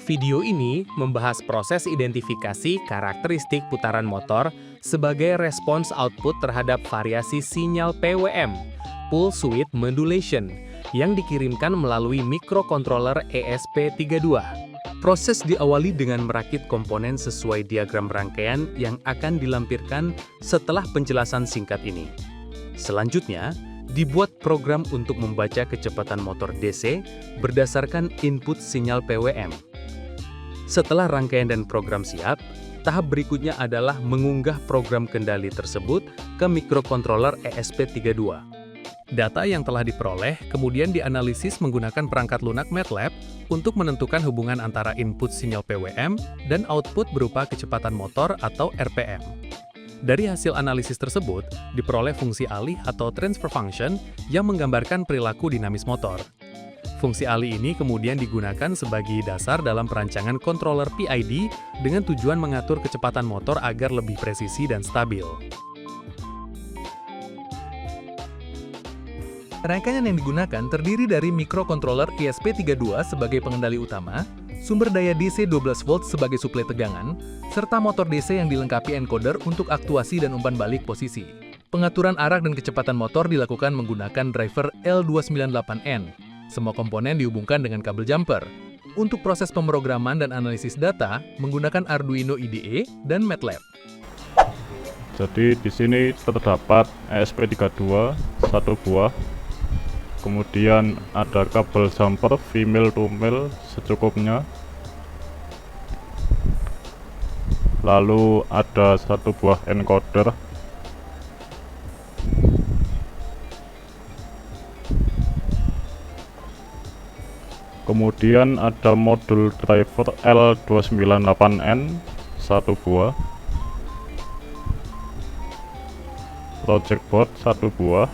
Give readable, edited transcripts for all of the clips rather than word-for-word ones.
Video ini membahas proses identifikasi karakteristik putaran motor sebagai respons output terhadap variasi sinyal PWM, Pulse Width Modulation, yang dikirimkan melalui microcontroller ESP32. Proses diawali dengan merakit komponen sesuai diagram rangkaian yang akan dilampirkan setelah penjelasan singkat ini. Selanjutnya, dibuat program untuk membaca kecepatan motor DC berdasarkan input sinyal PWM. Setelah rangkaian dan program siap, tahap berikutnya adalah mengunggah program kendali tersebut ke microcontroller ESP32. Data yang telah diperoleh kemudian dianalisis menggunakan perangkat lunak MATLAB untuk menentukan hubungan antara input sinyal PWM dan output berupa kecepatan motor atau RPM. Dari hasil analisis tersebut, diperoleh fungsi alih atau transfer function yang menggambarkan perilaku dinamis motor. Fungsi alih ini kemudian digunakan sebagai dasar dalam perancangan controller PID dengan tujuan mengatur kecepatan motor agar lebih presisi dan stabil. Rangkaian yang digunakan terdiri dari microcontroller ESP32 sebagai pengendali utama, sumber daya DC 12 volt sebagai suplai tegangan, serta motor DC yang dilengkapi encoder untuk aktuasi dan umpan balik posisi. Pengaturan arah dan kecepatan motor dilakukan menggunakan driver L298N. Semua komponen dihubungkan dengan kabel jumper. Untuk proses pemrograman dan analisis data menggunakan Arduino IDE dan MATLAB. Jadi di sini terdapat ESP32 satu buah. Kemudian ada kabel jumper female to male secukupnya. Lalu ada satu buah encoder. Kemudian ada modul driver L298N satu buah, logic board satu buah,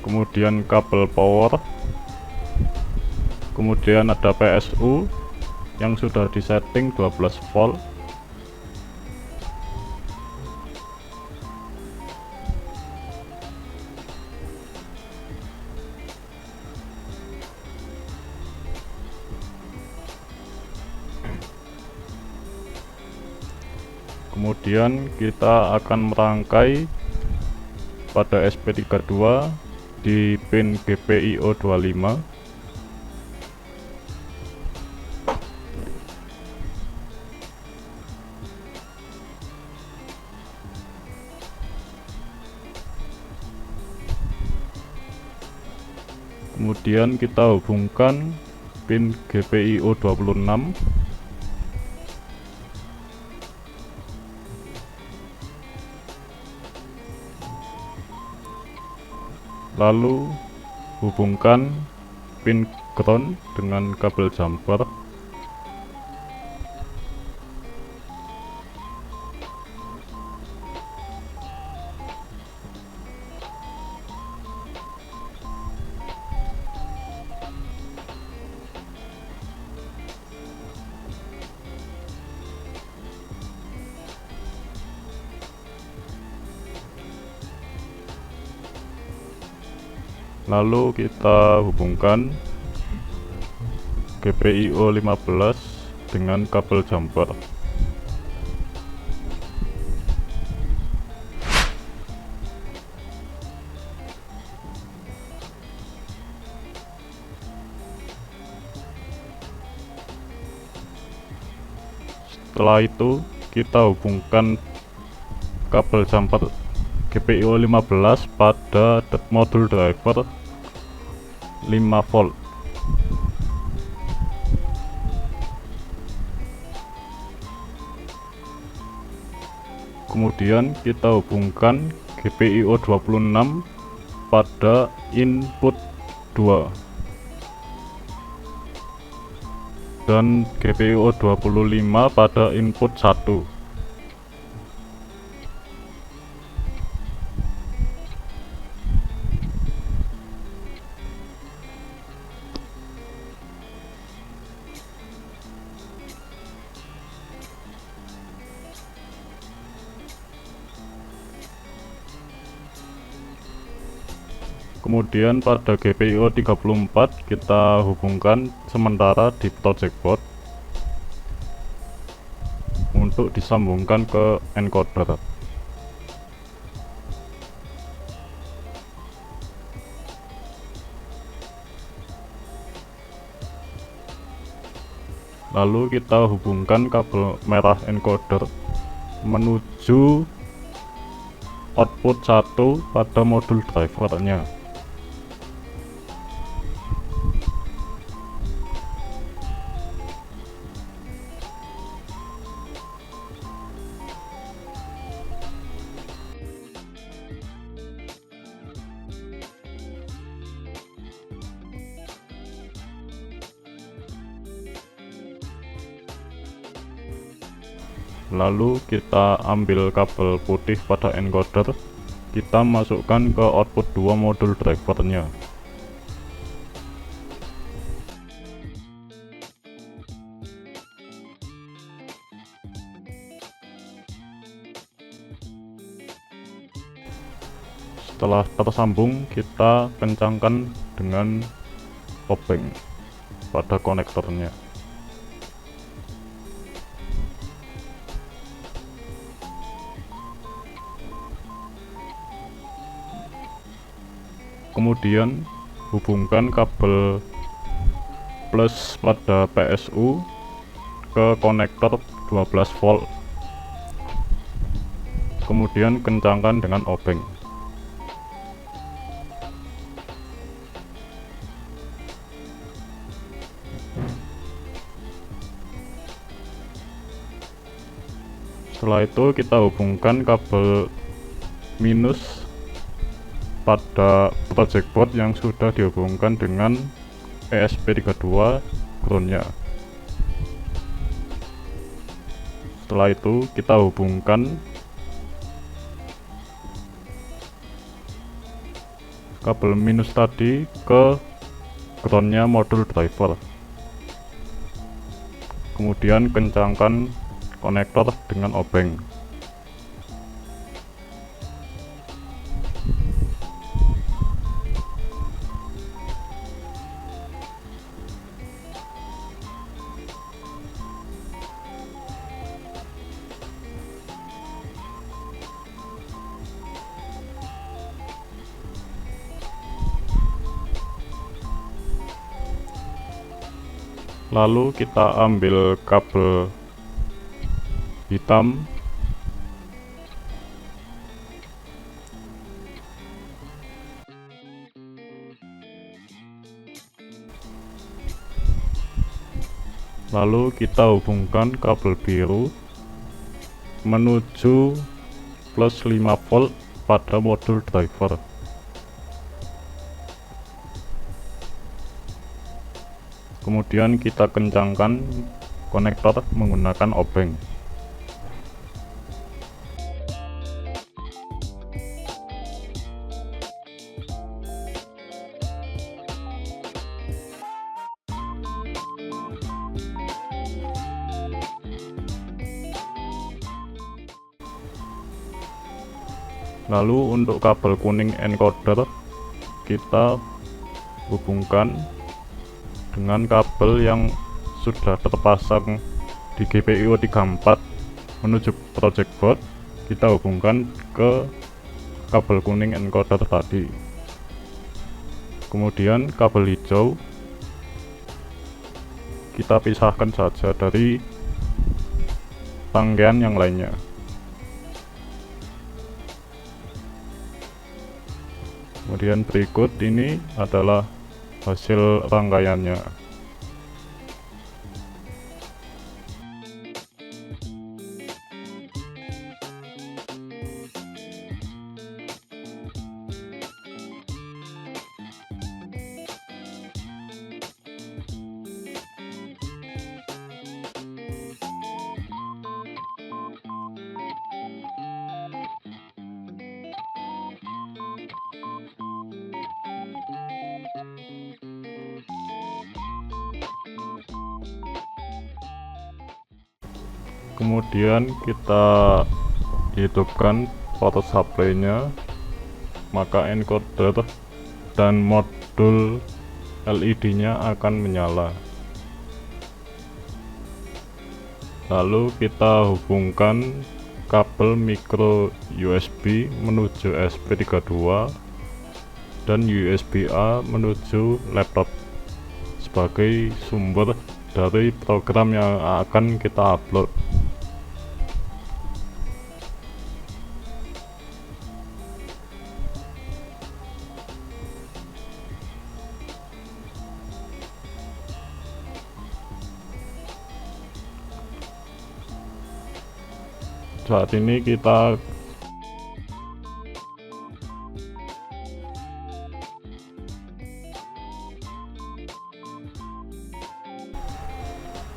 kemudian kabel power, kemudian ada PSU yang sudah disetting 12 volt, kemudian kita akan merangkai pada SP32 di pin GPIO 25. Kemudian kita hubungkan pin GPIO 26. Lalu hubungkan pin ground dengan kabel jumper. Lalu kita hubungkan GPIO 15 dengan kabel jumper. Setelah itu kita hubungkan kabel jumper GPIO 15 pada modul driver 5 volt. Kemudian kita hubungkan GPIO 26 pada input 2 dan GPIO 25 pada input 1. Kemudian pada GPIO 34 kita hubungkan sementara di project board. untuk disambungkan ke encoder. Lalu kita hubungkan kabel merah encoder menuju output 1 pada modul drivernya. Lalu kita ambil kabel putih pada encoder, kita masukkan ke output 2 modul drivernya. Setelah tersambung, kita kencangkan dengan obeng pada konektornya. Kemudian hubungkan kabel plus pada PSU ke konektor 12 volt. Kemudian kencangkan dengan obeng. Setelah itu kita hubungkan kabel minus pada project board yang sudah dihubungkan dengan ESP32 groundnya. Setelah itu kita hubungkan kabel minus tadi ke groundnya modul driver. Kemudian kencangkan konektor dengan obeng. Lalu kita ambil kabel hitam lalu kita hubungkan kabel biru menuju plus 5 volt pada modul driver. Kemudian kita kencangkan konektor menggunakan obeng. Lalu untuk kabel kuning encoder kita hubungkan dengan kabel yang sudah terpasang di GPIO 34 menuju project board. Kita hubungkan ke kabel kuning encoder tadi. Kemudian kabel hijau kita pisahkan saja dari rangkaian yang lainnya. Kemudian berikut ini adalah hasil rangkaiannya. Kemudian kita hidupkan power supply-nya, maka encoder dan modul LED-nya akan menyala. Lalu kita hubungkan kabel micro USB menuju SP32 dan USB A menuju laptop sebagai sumber dari program yang akan kita upload. Saat ini kita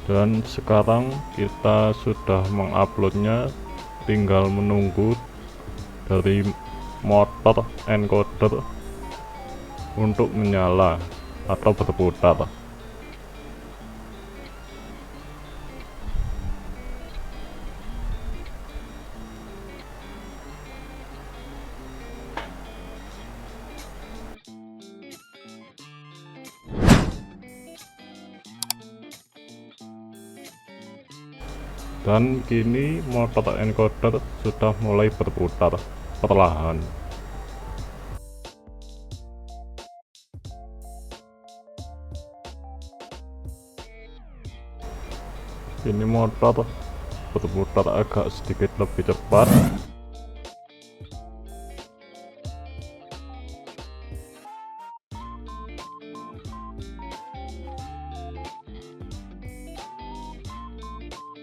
dan sekarang kita sudah menguploadnya, tinggal menunggu dari motor encoder untuk menyala atau berputar. Dan kini motor encoder sudah mulai berputar perlahan. Ini motor berputar agak sedikit lebih cepat.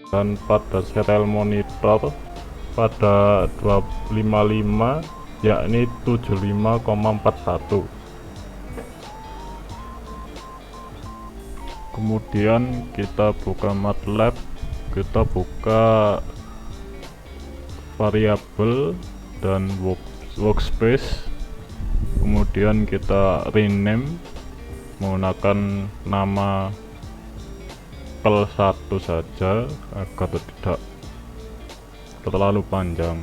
Dan pada serial monitor pada 255 yakni 75,41. Kemudian kita buka MATLAB, kita buka variabel dan workspace, kemudian kita rename menggunakan nama Kel1 saja agar tidak terlalu panjang.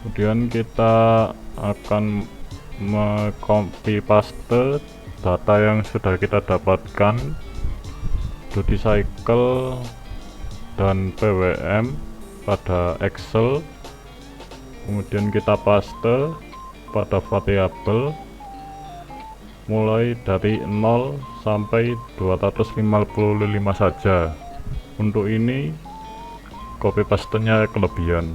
Kemudian kita akan mengcopy paste data yang sudah kita dapatkan, duty cycle dan PWM pada Excel. Kemudian kita paste pada variabel mulai dari 0 sampai 255 saja. Untuk ini copy pastenya kelebihan,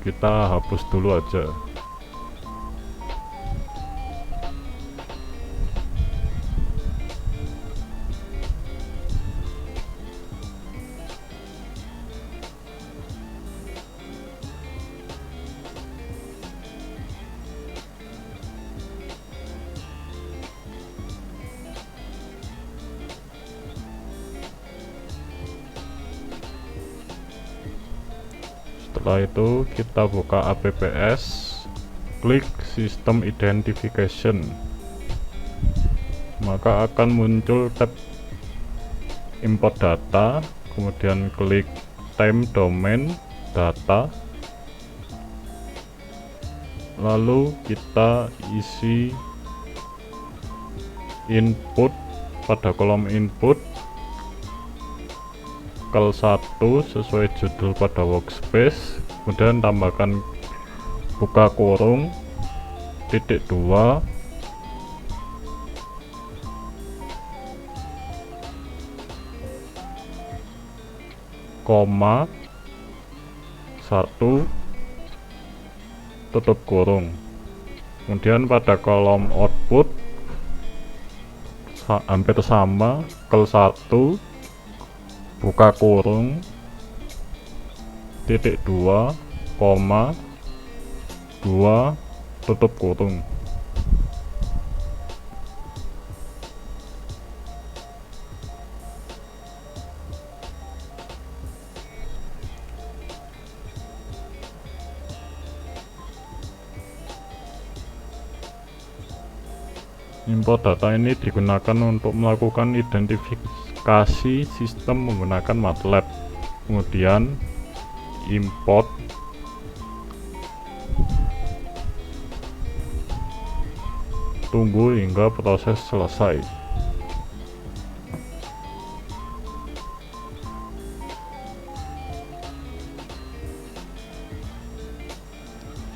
kita hapus dulu aja. Setelah itu kita buka APPS, klik System Identification, maka akan muncul tab import data, kemudian klik time domain data, lalu kita isi input pada kolom input Kel1 sesuai judul pada workspace, kemudian tambahkan buka kurung titik 2 koma 1 tutup kurung. Kemudian pada kolom output hampir sama, Kel1 buka kurung titik 2 koma 2 tutup kurung. Import data ini digunakan untuk melakukan identifikasi sistem menggunakan MATLAB. Kemudian import Tunggu hingga proses selesai.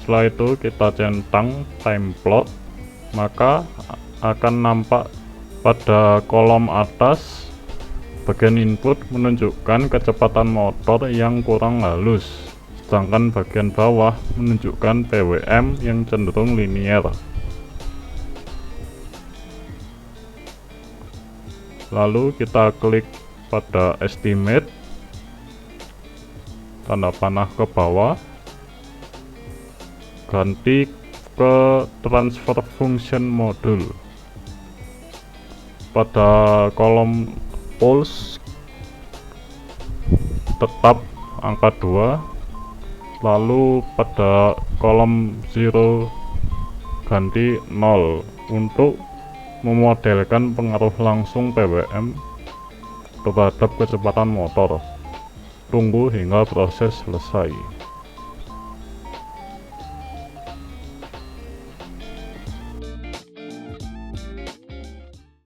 Setelah itu kita centang time plot, maka akan nampak pada kolom atas bagian input menunjukkan kecepatan motor yang kurang halus, sedangkan bagian bawah menunjukkan PWM yang cenderung linier. Lalu kita klik pada estimate, tanda panah ke bawah, ganti ke transfer function module. Pada kolom pulse tetap angka 2, lalu pada kolom 0 ganti 0 untuk memodelkan pengaruh langsung PWM terhadap kecepatan motor. Tunggu hingga proses selesai.